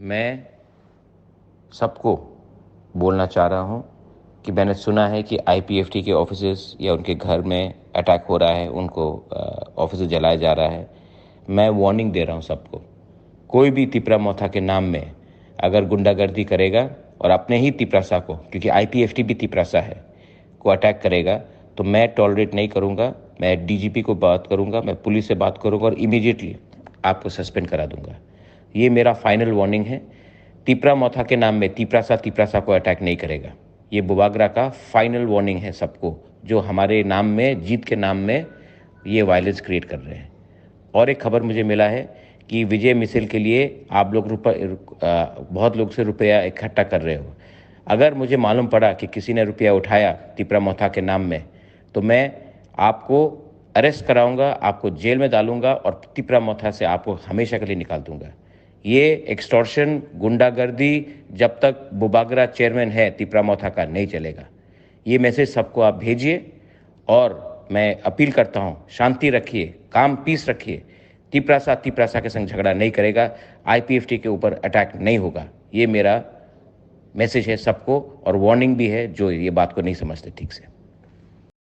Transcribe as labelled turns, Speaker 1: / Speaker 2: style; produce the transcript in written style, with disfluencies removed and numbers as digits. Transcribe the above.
Speaker 1: मैं सबको बोलना चाह रहा हूँ कि मैंने सुना है कि आईपीएफटी के ऑफिसेस या उनके घर में अटैक हो रहा है, उनको ऑफिस जलाया जा रहा है। मैं वार्निंग दे रहा हूँ सबको, कोई भी तिपरा मोथा के नाम में अगर गुंडागर्दी करेगा और अपने ही तिपरासा को, क्योंकि आईपीएफटी भी तिपरासा है, को अटैक करेगा तो मैं टॉलरेट नहीं करूँगा। मैं डीजीपी को बात करूँगा, मैं पुलिस से बात करूँगा और इमीडिएटली आपको सस्पेंड करा दूँगा। ये मेरा फाइनल वार्निंग है। तिपरा मोथा के नाम में तिपरासा को अटैक नहीं करेगा। ये बुबागरा का फाइनल वार्निंग है सबको, जो हमारे नाम में, जीत के नाम में ये वायलेंस क्रिएट कर रहे हैं। और एक खबर मुझे मिला है कि विजय मिसल के लिए आप लोग बहुत लोग से रुपया इकट्ठा कर रहे हो। अगर मुझे मालूम पड़ा कि किसी ने रुपया उठाया तिपरा मोथा के नाम में, तो मैं आपको अरेस्ट कराऊंगा, आपको जेल में डालूंगा और तिपरा मोथा से आपको हमेशा के लिए निकाल दूंगा। ये एक्सटॉर्शन, गुंडागर्दी जब तक बुबागरा चेयरमैन है तिपरा मोथा का नहीं चलेगा। ये मैसेज सबको आप भेजिए और मैं अपील करता हूँ, शांति रखिए, काम पीस रखिए। तिपरासा के संग झगड़ा नहीं करेगा, आईपीएफटी के ऊपर अटैक नहीं होगा। ये मेरा मैसेज है सबको और वार्निंग भी है जो ये बात को नहीं समझते ठीक से।